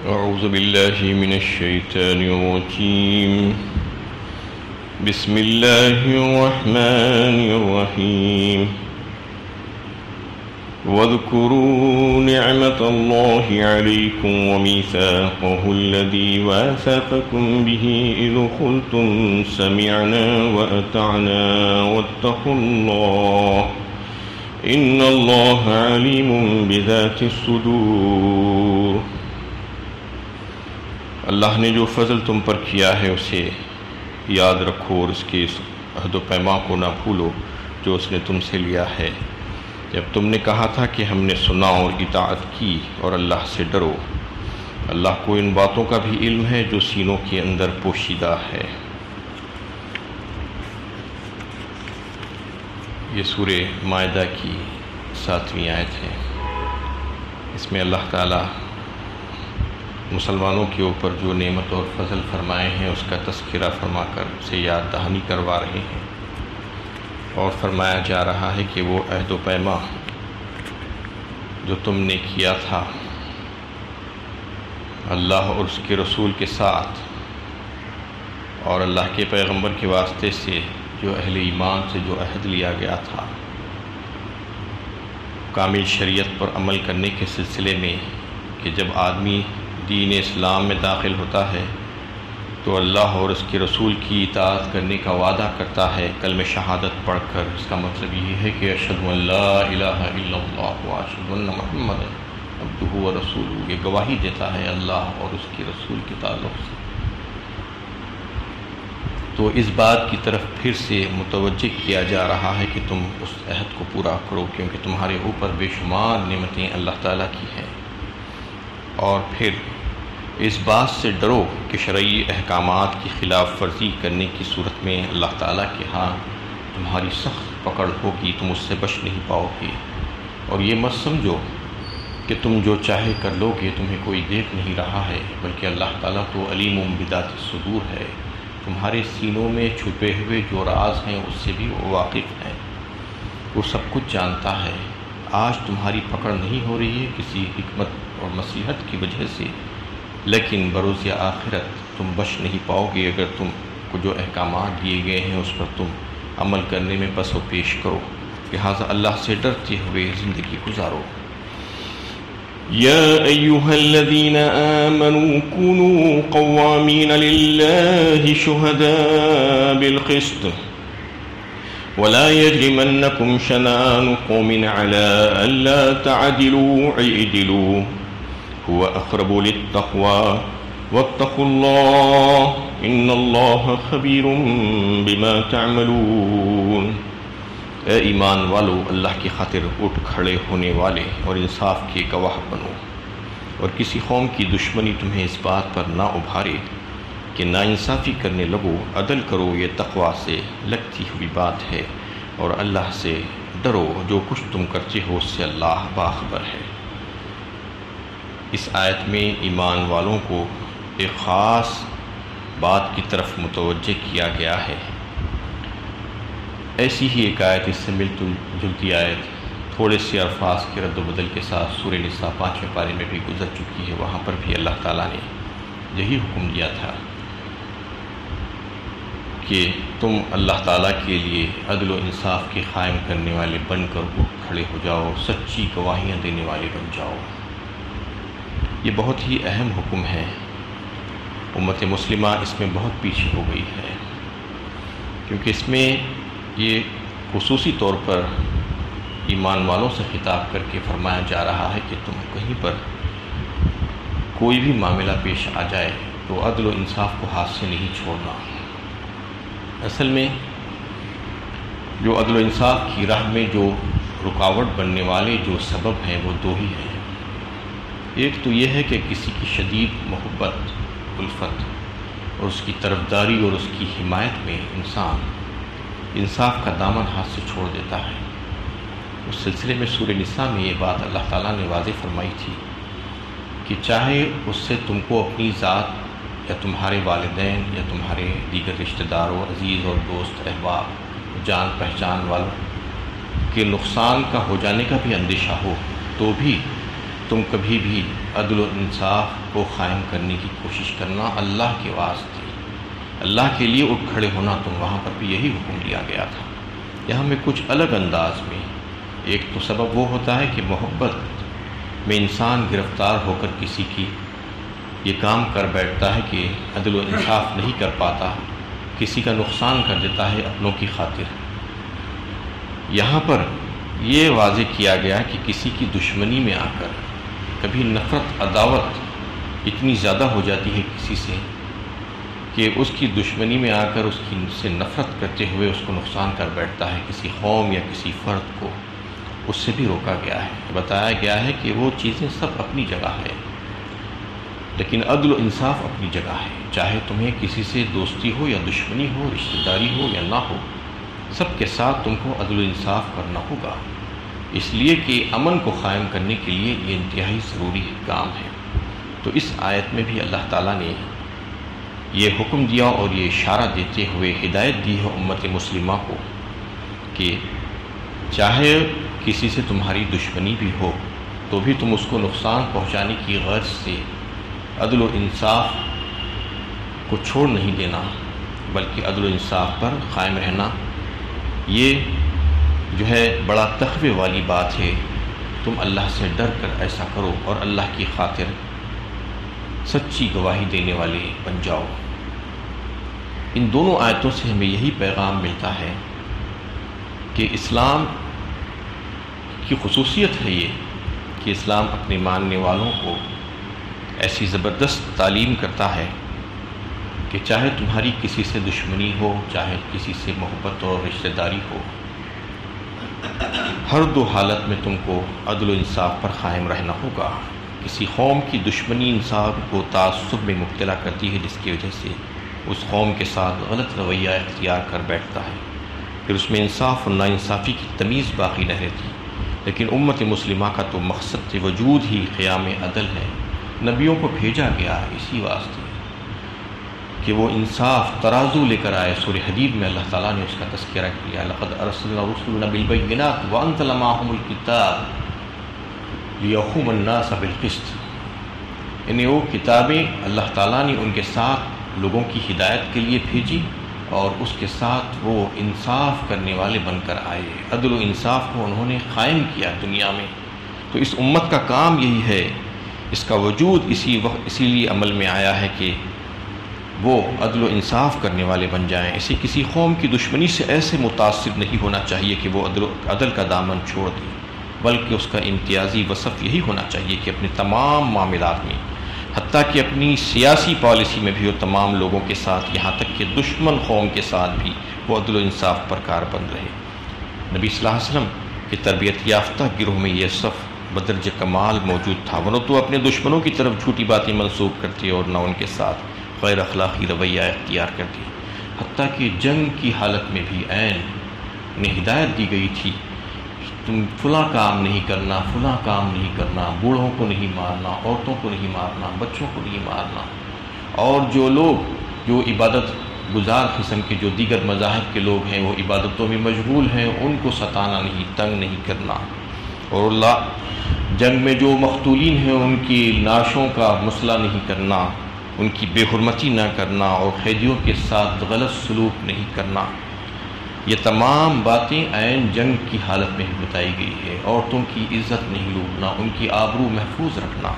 أعوذ بالله من الشيطان الرجيم بسم الله الرحمن الرحيم واذكروا نعمة الله عليكم وميثاقه الذي واثقكم به إذ قلتم سمعنا وأطعنا واتقوا الله إن الله عليم بذات الصدور۔ اللہ نے جو فضل تم پر کیا ہے اسے یاد رکھو اور اس کے اس عہد و پیمان کو نہ بھولو جو اس نے تم سے لیا ہے جب تم نے کہا تھا کہ ہم نے سنا اور اطاعت کی، اور اللہ سے ڈرو۔ اللہ کو ان باتوں کا بھی علم ہے جو سینوں کے اندر پوشیدہ ہے۔ یہ سورہ مائدہ کی 7ویں آیت ہے۔ اس میں اللہ تعالیٰ مسلمانوں کے اوپر جو نعمت اور فضل فرمائے ہیں اس کا تذکرہ فرما کر اسے یاد دہانی کروا رہے ہیں، اور فرمایا جا رہا ہے کہ وہ عہد و پیمان جو تم نے کیا تھا اللہ اور اس کے رسول کے ساتھ اور اللہ کے پیغمبر کے واسطے سے، جو اہل ایمان سے جو عہد لیا گیا تھا کامل شریعت پر عمل کرنے کے سلسلے میں، کہ جب آدمی دین اسلام میں داخل ہوتا ہے تو اللہ اور اس کے رسول کی اطاعت کرنے کا وعدہ کرتا ہے کلمہ شہادت پڑھ کر۔ اس کا مطلب یہ ہے کہ اشہد ان لا الہ الا اللہ واشہد ان محمد عبدہ ورسولہ، یہ گواہی دیتا ہے اللہ اور اس کے رسول کے تعلق سے۔ تو اس بات کی طرف پھر سے متوجہ کیا جا رہا ہے کہ تم اس عہد کو پورا کرو، کیونکہ تمہارے اوپر بے شمار نعمتیں اللہ تعالیٰ کی ہیں، اور پھر اس بات سے ڈرو کہ شرعی احکامات کی خلاف ورزی کرنے کی صورت میں اللہ تعالیٰ کے ہاں تمہاری سخت پکڑ ہوگی، تم اس سے بچ نہیں پاؤ گے۔ اور یہ مت سمجھو کہ تم جو چاہے کر لو گے، تمہیں کوئی دیکھ نہیں رہا ہے، بلکہ اللہ تعالیٰ تو علیم بذات الصدور ہے، تمہارے سینوں میں چھپے ہوئے جو راز ہیں اس سے بھی وہ واقف ہیں، وہ سب کچھ جانتا ہے۔ آج تمہاری پکڑ نہیں ہو رہی ہے کسی حکمت اور مصلحت کی وجہ سے، لیکن بروز آخرت تم بچ نہیں پاؤ گے اگر تم کو جو احکامات دیے گئے ہیں اس پر تم عمل کرنے میں پس و پیش کرو۔ لہٰذا اللہ سے ڈرتے ہوئے زندگی گزارو۔ یا ایہا الذین آمنوا کونوا قوامین للہ شہداء بالقسط ولا يجرمنكم شنآن قوم على ألا تعدلوا اعدلوا هو أقرب للتقوى واتقوا الله إن الله خبير بما تعملون۔ اے ایمان والو، اللہ کی خاطر اٹھ کھڑے ہونے والے اور انصاف کے گواہ بنو، اور کسی قوم کی دشمنی تمہیں اس بات پر نہ ابھارے کہ ناانصافی کرنے لگو، عدل کرو، یہ تقوی سے لگتی ہوئی بات ہے، اور اللہ سے ڈرو، جو کچھ تم کرتے ہو اس سے اللہ باخبر ہے۔ اس آیت میں ایمان والوں کو ایک خاص بات کی طرف متوجہ کیا گیا ہے۔ ایسی ہی ایک آیت، اس سے ملتی جلتی آیت تھوڑے سے الفاظ کے رد و بدل کے ساتھ سورہ نساء 5ویں پارے میں بھی گزر چکی ہے۔ وہاں پر بھی اللہ تعالیٰ نے یہی حکم دیا تھا کہ تم اللہ تعالیٰ کے لیے عدل و انصاف کے قائم کرنے والے بن کر اٹھ کھڑے ہو جاؤ، سچی گواہیاں دینے والے بن جاؤ۔ یہ بہت ہی اہم حکم ہے۔ امت مسلمہ اس میں بہت پیچھے ہو گئی ہے، کیونکہ اس میں یہ خصوصی طور پر ایمان والوں سے خطاب کر کے فرمایا جا رہا ہے کہ تم کہیں پر کوئی بھی معاملہ پیش آ جائے تو عدل و انصاف کو ہاتھ سے نہیں چھوڑنا۔ اصل میں جو عدل و انصاف کی راہ میں جو رکاوٹ بننے والے جو سبب ہیں وہ دو ہی ہیں۔ ایک تو یہ ہے کہ کسی کی شدید محبت، الفت اور اس کی طرفداری اور اس کی حمایت میں انسان انصاف کا دامن ہاتھ سے چھوڑ دیتا ہے۔ اس سلسلے میں سورہ نساء میں یہ بات اللہ تعالیٰ نے واضح فرمائی تھی کہ چاہے اس سے تم کو اپنی ذات یا تمہارے والدین یا تمہارے دیگر رشتہ داروں، عزیز اور دوست، احباب، جان پہچان والوں کے نقصان کا ہو جانے کا بھی اندیشہ ہو، تو بھی تم کبھی بھی عدل و انصاف کو قائم کرنے کی کوشش کرنا اللہ کے واسطے، اللہ کے لیے اٹھ کھڑے ہونا، تم وہاں پر بھی یہی حکم دیا گیا تھا۔ یہاں میں کچھ الگ انداز میں، ایک تو سبب وہ ہوتا ہے کہ محبت میں انسان گرفتار ہو کر کسی کی یہ کام کر بیٹھتا ہے کہ عدل و انصاف نہیں کر پاتا، کسی کا نقصان کر دیتا ہے اپنوں کی خاطر۔ یہاں پر یہ واضح کیا گیا کہ کسی کی دشمنی میں آ کر کبھی نفرت عداوت اتنی زیادہ ہو جاتی ہے کسی سے کہ اس کی دشمنی میں آ کر اس کی سے نفرت کرتے ہوئے اس کو نقصان کر بیٹھتا ہے، کسی قوم یا کسی فرد کو، اس سے بھی روکا گیا ہے۔ بتایا گیا ہے کہ وہ چیزیں سب اپنی جگہ ہے، لیکن عدل و انصاف اپنی جگہ ہے۔ چاہے تمہیں کسی سے دوستی ہو یا دشمنی ہو، رشتہ داری ہو یا نہ ہو، سب کے ساتھ تم کو عدل و انصاف کرنا ہوگا، اس لیے کہ امن کو قائم کرنے کے لیے یہ انتہائی ضروری کام ہے۔ تو اس آیت میں بھی اللہ تعالیٰ نے یہ حکم دیا اور یہ اشارہ دیتے ہوئے ہدایت دی ہے امت مسلمہ کو کہ چاہے کسی سے تمہاری دشمنی بھی ہو تو بھی تم اس کو نقصان پہنچانے کی غرض سے عدل و انصاف کو چھوڑ نہیں دینا، بلکہ عدل و انصاف پر قائم رہنا۔ یہ جو ہے بڑا تقوی والی بات ہے، تم اللہ سے ڈر کر ایسا کرو اور اللہ کی خاطر سچی گواہی دینے والے بن جاؤ۔ ان دونوں آیتوں سے ہمیں یہی پیغام ملتا ہے کہ اسلام کی خصوصیت ہے یہ کہ اسلام اپنے ماننے والوں کو ایسی زبردست تعلیم کرتا ہے کہ چاہے تمہاری کسی سے دشمنی ہو، چاہے کسی سے محبت اور رشتہ داری ہو، ہر دو حالت میں تم کو عدل و انصاف پر قائم رہنا ہوگا۔ کسی قوم کی دشمنی انسان کو تعصب میں مبتلا کرتی ہے، جس کی وجہ سے اس قوم کے ساتھ غلط رویہ اختیار کر بیٹھتا ہے، پھر اس میں انصاف اور ناانصافی کی تمیز باقی نہ رہتی۔ لیکن امت مسلمہ کا تو مقصد وجود ہی قیام عدل ہے، نبیوں کو بھیجا گیا ہے اسی واسطے کہ وہ انصاف ترازو لے کر آئے۔ سورہ حدید میں اللہ تعالیٰ نے اس کا تذکرہ کیا، لقد ارسلنا رسلنا بالبینات وانزل معهم الکتاب لیحکم الناس بالقسط، یعنی وہ کتابیں اللہ تعالیٰ نے ان کے ساتھ لوگوں کی ہدایت کے لیے بھیجی اور اس کے ساتھ وہ انصاف کرنے والے بن کر آئے، عدل و انصاف کو انہوں نے قائم کیا دنیا میں۔ تو اس امت کا کام یہی ہے، اس کا وجود اسی لیے عمل میں آیا ہے کہ وہ عدل و انصاف کرنے والے بن جائیں۔ اسے کسی قوم کی دشمنی سے ایسے متاثر نہیں ہونا چاہیے کہ وہ عدل کا دامن چھوڑ دے، بلکہ اس کا امتیازی وصف یہی ہونا چاہیے کہ اپنے تمام معاملات میں، حتیٰ کہ اپنی سیاسی پالیسی میں بھی وہ تمام لوگوں کے ساتھ، یہاں تک کہ دشمن قوم کے ساتھ بھی وہ عدل و انصاف پر کاربند رہے۔ نبی صلی اللہ علیہ وسلم کی تربیت یافتہ گروہ میں یہ صف بدرجہ کمال موجود تھا، ورنہ تو اپنے دشمنوں کی طرف جھوٹی باتیں منسوب کرتے اور نہ ان کے ساتھ غیر اخلاقی رویہ اختیار کرتے، حتیٰ کہ جنگ کی حالت میں بھی عین انہیں ہدایت دی گئی تھی، تم فلاں کام نہیں کرنا، فلاں کام نہیں کرنا، بوڑھوں کو نہیں مارنا، عورتوں کو نہیں مارنا، بچوں کو نہیں مارنا، اور جو لوگ جو عبادت گزار قسم کے جو دیگر مذاہب کے لوگ ہیں وہ عبادتوں میں مشغول ہیں، ان کو ستانا نہیں، تنگ نہیں کرنا، اور اللہ جنگ میں جو مقتولین ہیں ان کی لاشوں کا مسئلہ نہیں کرنا، ان کی بے حرمتی نہ کرنا، اور قیدیوں کے ساتھ غلط سلوک نہیں کرنا۔ یہ تمام باتیں عین جنگ کی حالت میں بتائی گئی ہے۔ عورتوں کی عزت نہیں لوٹنا، ان کی آبرو محفوظ رکھنا،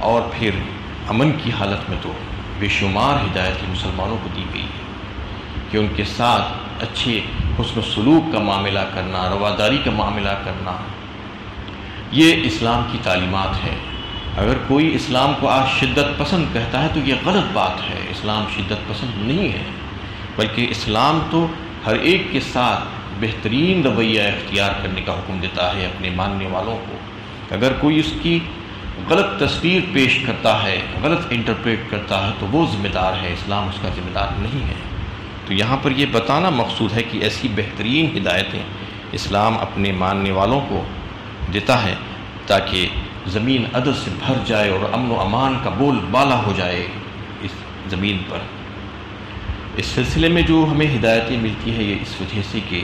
اور پھر امن کی حالت میں تو بے شمار ہدایت مسلمانوں کو دی گئی ہے کہ ان کے ساتھ اچھے حسن سلوک کا معاملہ کرنا، رواداری کا معاملہ کرنا، یہ اسلام کی تعلیمات ہے۔ اگر کوئی اسلام کو آج شدت پسند کہتا ہے تو یہ غلط بات ہے، اسلام شدت پسند نہیں ہے، بلکہ اسلام تو ہر ایک کے ساتھ بہترین رویہ اختیار کرنے کا حکم دیتا ہے اپنے ماننے والوں کو۔ اگر کوئی اس کی غلط تصویر پیش کرتا ہے، غلط انٹرپریٹ کرتا ہے تو وہ ذمہ دار ہے، اسلام اس کا ذمہ دار نہیں ہے۔ تو یہاں پر یہ بتانا مقصود ہے کہ ایسی بہترین ہدایتیں اسلام اپنے ماننے والوں کو دیتا ہے تاکہ زمین عدل سے بھر جائے اور امن و امان کا بول بالا ہو جائے اس زمین پر۔ اس سلسلے میں جو ہمیں ہدایتیں ملتی ہیں یہ اس وجہ سے کہ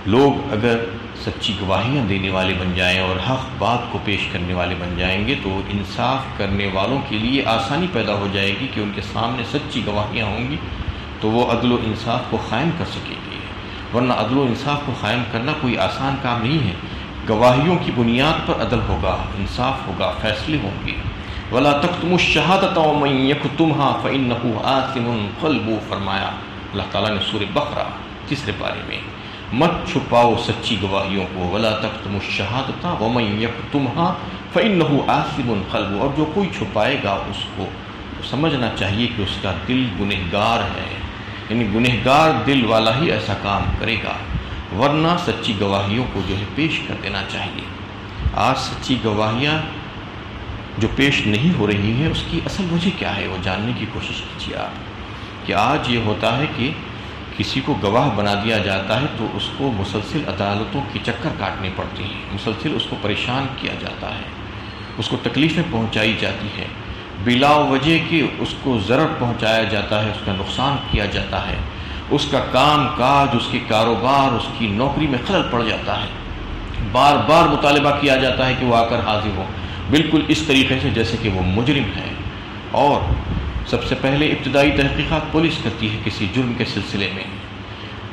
لوگ اگر سچی گواہیاں دینے والے بن جائیں اور حق بات کو پیش کرنے والے بن جائیں گے تو انصاف کرنے والوں کے لیے آسانی پیدا ہو جائے گی کہ ان کے سامنے سچی گواہیاں ہوں گی تو وہ عدل و انصاف کو قائم کر سکیں گے، ورنہ عدل و انصاف کو قائم کرنا کوئی آسان کام نہیں ہے۔ گواہیوں کی بنیاد پر عدل ہوگا، انصاف ہوگا، فیصلے ہوں گے۔ وَلَا تَكْتُمُوا الشَّهَادَةَ وَمَن يَكْتُمْهَا فَإِنَّهُ آثِمٌ قَلْبُهُ فرمایا اللہ تعالیٰ نے سورہ بقرہ 3 پارے میں، مت چھپاؤ سچی گواہیوں کو، وَلَا تَكْتُمُوا الشَّهَادَةَ وَمَن يَكْتُمْهَا فَإِنَّهُ آثِمٌ قَلْبُهُ، اور جو کوئی چھپائے گا اس کو سمجھنا چاہیے کہ اس کا دل گنہگار ہے، یعنی گنہگار دل والا ہی ایسا کام کرے گا، ورنہ سچی گواہیوں کو جو ہے پیش کر دینا چاہیے۔ آج سچی گواہیاں جو پیش نہیں ہو رہی ہیں اس کی اصل وجہ کیا ہے وہ جاننے کی کوشش کیجیے آپ، کہ آج یہ ہوتا ہے کہ کسی کو گواہ بنا دیا جاتا ہے تو اس کو مسلسل عدالتوں کے چکر کاٹنے پڑتے ہیں، مسلسل اس کو پریشان کیا جاتا ہے، اس کو تکلیفیں پہنچائی جاتی ہیں، بلا وجہ کہ اس کو ضرر پہنچایا جاتا ہے، اس کا نقصان کیا جاتا ہے، اس کا کام کاج، اس کے کاروبار، اس کی نوکری میں خلل پڑ جاتا ہے، بار بار مطالبہ کیا جاتا ہے کہ وہ آ کر حاضر ہو، بالکل اس طریقے سے جیسے کہ وہ مجرم ہے۔ اور سب سے پہلے ابتدائی تحقیقات پولیس کرتی ہے کسی جرم کے سلسلے میں،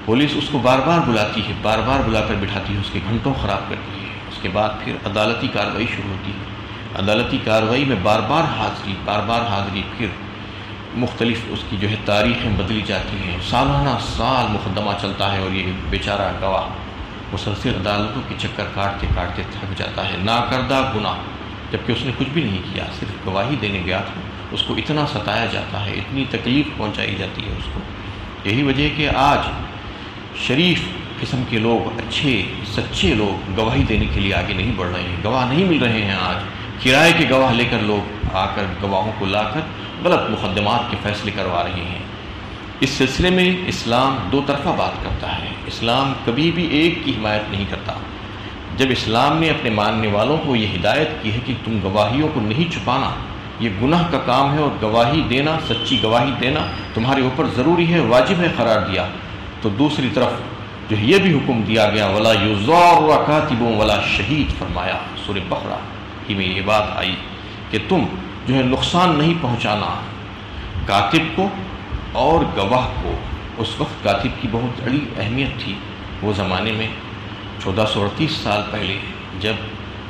پولیس اس کو بار بار بلاتی ہے، بار بار بلا کر بٹھاتی ہے، اس کے گھنٹوں خراب کرتی ہے، اس کے بعد پھر عدالتی کارروائی شروع ہوتی ہے، عدالتی کارروائی میں بار بار حاضری، پھر مختلف اس کی جو ہے تاریخیں بدلی جاتی ہیں، سالانہ سال مقدمہ چلتا ہے اور یہ بیچارہ گواہ مسلسل عدالتوں کے چکر کاٹتے کاٹتے تھک جاتا ہے، ناکردہ گناہ، جبکہ اس نے کچھ بھی نہیں کیا، صرف گواہی دینے گیا تھا، اس کو اتنا ستایا جاتا ہے، اتنی تکلیف پہنچائی جاتی ہے اس کو۔ یہی وجہ ہے کہ آج شریف قسم کے لوگ، اچھے سچے لوگ گواہی دینے کے لیے آگے نہیں بڑھ رہے ہیں، گواہ نہیں مل رہے ہیں۔ آج کرائے کے گواہ لے کر لوگ آ کر گواہوں کو لا کر غلط مقدمات کے فیصلے کروا رہے ہیں۔ اس سلسلے میں اسلام دو طرفہ بات کرتا ہے، اسلام کبھی بھی ایک کی حمایت نہیں کرتا۔ جب اسلام نے اپنے ماننے والوں کو یہ ہدایت کی ہے کہ تم گواہیوں کو نہیں چھپانا، یہ گناہ کا کام ہے اور گواہی دینا، سچی گواہی دینا تمہارے اوپر ضروری ہے، واجب ہے قرار دیا، تو دوسری طرف جو ہے یہ بھی حکم دیا گیا وَلَا يُضَارَّ كَاتِبٌ وَلَا شَهِيدٌ فرمایا سورہ بقرہ ہی میں یہ بات آئی کہ تم جو ہے نقصان نہیں پہنچانا کاتب کو اور گواہ کو۔ اس وقت کاتب کی بہت بڑی اہمیت تھی، وہ زمانے میں 1438 سال پہلے جب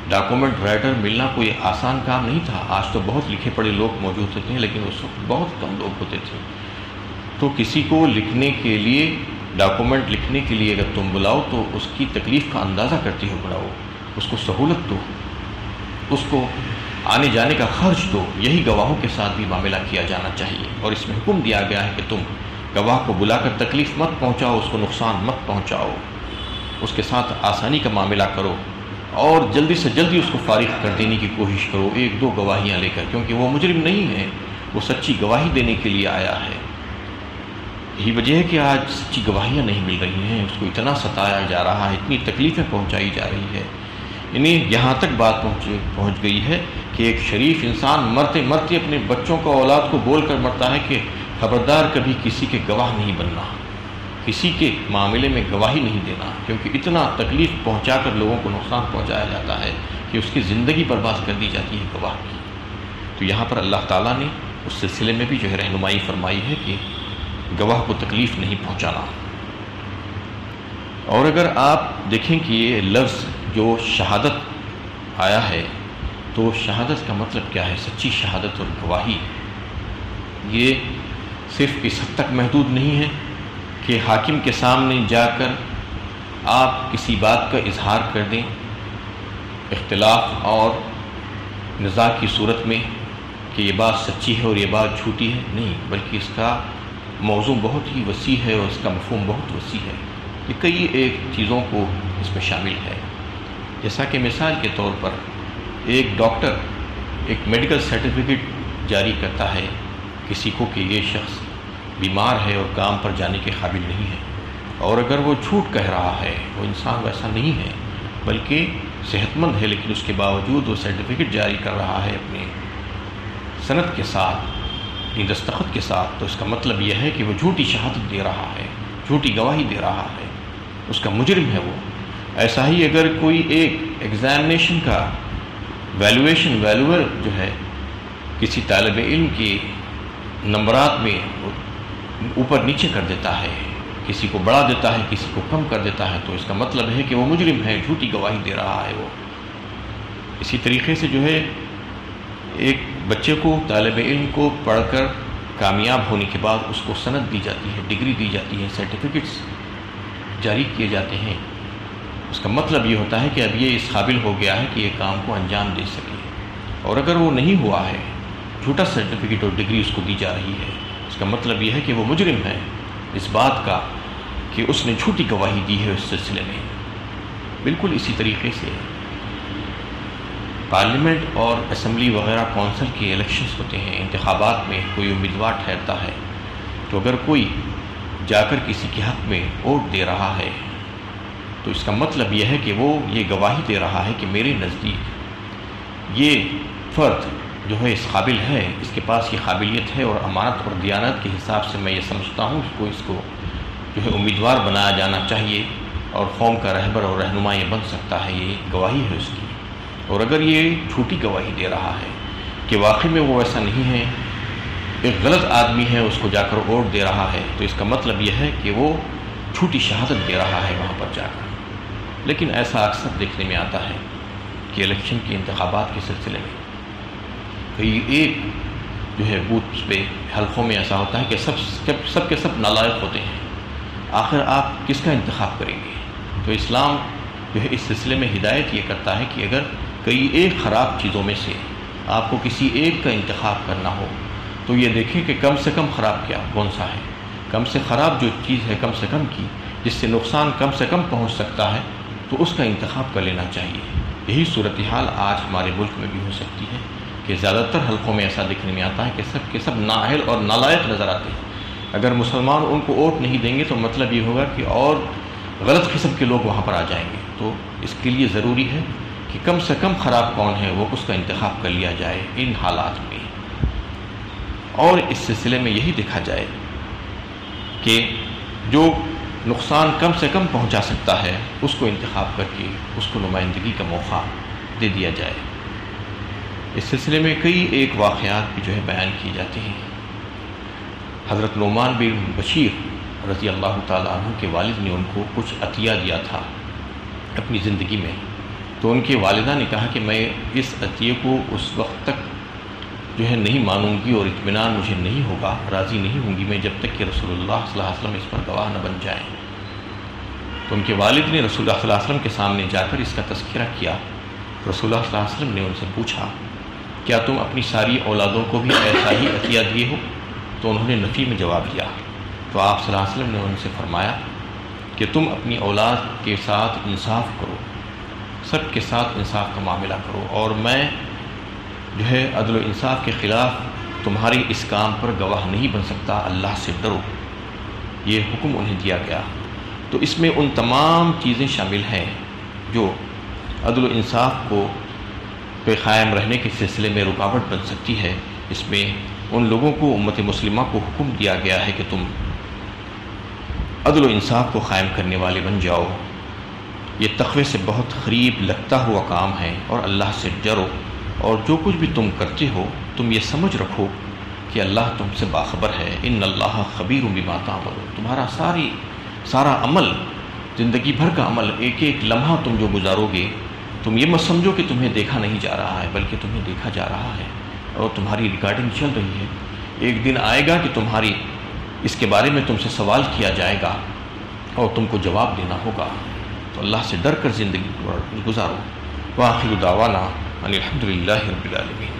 ڈاکومنٹ رائٹر ملنا کوئی آسان کام نہیں تھا۔ آج تو بہت لکھے پڑھے لوگ موجود ہوتے ہیں لیکن اس وقت بہت کم لوگ ہوتے تھے، تو کسی کو لکھنے کے لیے، ڈاکومنٹ لکھنے کے لیے اگر تم بلاؤ تو اس کی تکلیف کا اندازہ کرتے ہوئے بلاؤ، اس کو سہولت دو، اس کو آنے جانے کا خرچ دو۔ یہی گواہوں کے ساتھ بھی معاملہ کیا جانا چاہیے، اور اس میں حکم دیا گیا ہے کہ تم گواہ کو بلا کر تکلیف مت پہنچاؤ، اس کو نقصان مت پہنچاؤ، اس کے ساتھ آسانی کا معاملہ کرو اور جلدی سے جلدی اس کو فارغ کر دینے کی کوشش کرو، 1-2 گواہیاں لے کر، کیونکہ وہ مجرم نہیں ہے، وہ سچی گواہی دینے کے لیے آیا ہے۔ یہی وجہ ہے کہ آج سچی گواہیاں نہیں مل رہی ہیں، اس کو اتنا ستایا جا رہا ہے، اتنی تکلیفیں پہنچائی جا رہی ہے، یعنی یہاں تک بات پہنچ گئی ہے کہ ایک شریف انسان مرتے مرتے اپنے بچوں کو، اولاد کو بول کر مرتا ہے کہ خبردار کبھی کسی کے گواہ نہیں بننا، کسی کے معاملے میں گواہی نہیں دینا، کیونکہ اتنا تکلیف پہنچا کر لوگوں کو نقصان پہنچایا جاتا ہے کہ اس کی زندگی برباد کر دی جاتی ہے گواہ کی۔ تو یہاں پر اللہ تعالیٰ نے اس سلسلے میں بھی جو ہے رہنمائی فرمائی ہے کہ گواہ کو تکلیف نہیں پہنچانا۔ اور اگر آپ دیکھیں کہ یہ لفظ جو شہادت آیا ہے تو شہادت کا مطلب کیا ہے؟ سچی شہادت اور گواہی یہ صرف اس حد تک محدود نہیں ہے کہ حاکم کے سامنے جا کر آپ کسی بات کا اظہار کر دیں اختلاف اور نزاع کی صورت میں کہ یہ بات سچی ہے اور یہ بات جھوٹی ہے، نہیں، بلکہ اس کا موضوع بہت ہی وسیع ہے اور اس کا مفہوم بہت وسیع ہے، یہ کئی ایک چیزوں کو اس میں شامل ہے۔ جیسا کہ مثال کے طور پر ایک ڈاکٹر ایک میڈیکل سرٹیفکیٹ جاری کرتا ہے کسی کو کہ یہ شخص بیمار ہے اور کام پر جانے کے قابل نہیں ہے، اور اگر وہ جھوٹ کہہ رہا ہے، وہ انسان ویسا نہیں ہے بلکہ صحت مند ہے، لیکن اس کے باوجود وہ سرٹیفکیٹ جاری کر رہا ہے اپنے سند کے ساتھ، اپنی دستخط کے ساتھ، تو اس کا مطلب یہ ہے کہ وہ جھوٹی شہادت دے رہا ہے، جھوٹی گواہی دے رہا ہے۔ اس کا مجرم ہے وہ۔ ایسا ہی اگر کوئی ایک ایگزامینیشن کا ویلوور جو ہے کسی طالب علم کی نمبرات میں اوپر نیچے کر دیتا ہے، کسی کو بڑھا دیتا ہے، کسی کو کم کر دیتا ہے، تو اس کا مطلب ہے کہ وہ مجرم ہے، جھوٹی گواہی دے رہا ہے وہ۔ اسی طریقے سے جو ہے ایک بچے کو، طالب علم کو پڑھ کر کامیاب ہونے کے بعد اس کو سند دی جاتی ہے، ڈگری دی جاتی ہے، سرٹیفکیٹس جاری کیے جاتے ہیں، اس کا مطلب یہ ہوتا ہے کہ اب یہ اس قابل ہو گیا ہے کہ یہ کام کو انجام دے سکے۔ اور اگر وہ نہیں ہوا ہے، جھوٹا سرٹیفکیٹ اور ڈگری اس کو دی جا رہی ہے، اس کا مطلب یہ ہے کہ وہ مجرم ہے اس بات کا کہ اس نے جھوٹی گواہی دی ہے اس سلسلے میں۔ بالکل اسی طریقے سے پارلیمنٹ اور اسمبلی وغیرہ کونسل کے الیکشنز ہوتے ہیں، انتخابات میں کوئی امیدوار ٹھہرتا ہے، تو اگر کوئی جا کر کسی کے حق میں ووٹ دے رہا ہے تو اس کا مطلب یہ ہے کہ وہ یہ گواہی دے رہا ہے کہ میرے نزدیک یہ فرد جو ہے اس قابل ہے، اس کے پاس یہ قابلیت ہے، اور امانت اور دیانت کے حساب سے میں یہ سمجھتا ہوں کہ اس کو جو ہے امیدوار بنایا جانا چاہیے اور قوم کا رہبر اور رہنما یہ بن سکتا ہے، یہ گواہی ہے اس کی۔ اور اگر یہ جھوٹی گواہی دے رہا ہے کہ واقعی میں وہ ایسا نہیں ہے، ایک غلط آدمی ہے، اس کو جا کر ووٹ دے رہا ہے، تو اس کا مطلب یہ ہے کہ وہ جھوٹی شہادت دے رہا ہے وہاں پر جا کر۔ لیکن ایسا اکثر دیکھنے میں آتا ہے کہ الیکشن کے انتخابات کے سلسلے میں کئی ایک جو ہے بوتھ پہ، حلقوں میں ایسا ہوتا ہے کہ سب کے سب نالائق ہوتے ہیں، آخر آپ کس کا انتخاب کریں گے؟ تو اسلام جو ہے اس سلسلے میں ہدایت یہ کرتا ہے کہ اگر کئی ایک خراب چیزوں میں سے آپ کو کسی ایک کا انتخاب کرنا ہو تو یہ دیکھیں کہ کم سے کم خراب کیا کون سا ہے، کم سے خراب جو چیز ہے کم سے کم کی، جس سے نقصان کم سے کم پہنچ سکتا ہے، تو اس کا انتخاب کر لینا چاہیے۔ یہی صورتحال آج ہمارے ملک میں بھی ہو سکتی ہے کہ زیادہ تر حلقوں میں ایسا دیکھنے میں آتا ہے کہ سب کے سب نااہل اور نالائق نظر آتے ہیں۔ اگر مسلمان ان کو ووٹ نہیں دیں گے تو مطلب یہ ہوگا کہ اور غلط قسم کے لوگ وہاں پر آ جائیں گے۔ تو اس کے لیے ضروری ہے کہ کم سے کم خراب کون ہے وہ اس کا انتخاب کر لیا جائے ان حالات میں، اور اس سلسلے میں یہی دیکھا جائے کہ جو نقصان کم سے کم پہنچا سکتا ہے اس کو انتخاب کر کے اس کو نمائندگی کا موقع دے دیا جائے۔ اس سلسلے میں کئی ایک واقعات بھی جو ہے بیان کیے جاتے ہیں۔ حضرت نعمان بن بشیر رضی اللہ تعالیٰ عنہ کے والد نے ان کو کچھ عطیہ دیا تھا اپنی زندگی میں، تو ان کے والدہ نے کہا کہ میں اس عطیے کو اس وقت تک جو ہے نہیں مانوں گی اور اطمینان مجھے نہیں ہوگا، راضی نہیں ہوں گی میں جب تک کہ رسول اللہ صلی اللہ علیہ وسلم اس پر گواہ نہ بن جائیں۔ تو ان کے والد نے رسول اللہ صلی اللہ علیہ وسلم کے سامنے جا کر اس کا تذکرہ کیا۔ رسول اللہ صلی اللہ علیہ وسلم نے ان سے پوچھا کیا تم اپنی ساری اولادوں کو بھی ایسا ہی عطیہ دیے ہو؟ تو انہوں نے نفی میں جواب دیا۔ تو آپ صلی اللہ علیہ وسلم نے ان سے فرمایا کہ تم اپنی اولاد کے ساتھ انصاف کرو، سب کے ساتھ انصاف کا معاملہ کرو، اور میں جو ہے عدل و انصاف کے خلاف تمہاری اس کام پر گواہ نہیں بن سکتا، اللہ سے ڈرو۔ یہ حکم انہیں دیا گیا۔ تو اس میں ان تمام چیزیں شامل ہیں جو عدل و انصاف کو پہ قائم رہنے کے سلسلے میں رکاوٹ بن سکتی ہے۔ اس میں ان لوگوں کو، امت مسلمہ کو حکم دیا گیا ہے کہ تم عدل و انصاف کو قائم کرنے والے بن جاؤ۔ یہ تقوی سے بہت قریب لگتا ہوا کام ہے، اور اللہ سے ڈرو، اور جو کچھ بھی تم کرتے ہو تم یہ سمجھ رکھو کہ اللہ تم سے باخبر ہے۔ ان اللہ خبیر بما تعملون، تمہارا سارا عمل، زندگی بھر کا عمل، ایک ایک لمحہ تم جو گزارو گے، تم یہ مت سمجھو کہ تمہیں دیکھا نہیں جا رہا ہے، بلکہ تمہیں دیکھا جا رہا ہے اور تمہاری ریکارڈنگ چل رہی ہے۔ ایک دن آئے گا کہ تمہاری اس کے بارے میں تم سے سوال کیا جائے گا اور تم کو جواب دینا ہوگا۔ تو اللہ سے ڈر کر زندگی گزارو۔ وآخر دعوانا ان الحمد للہ رب العالمین۔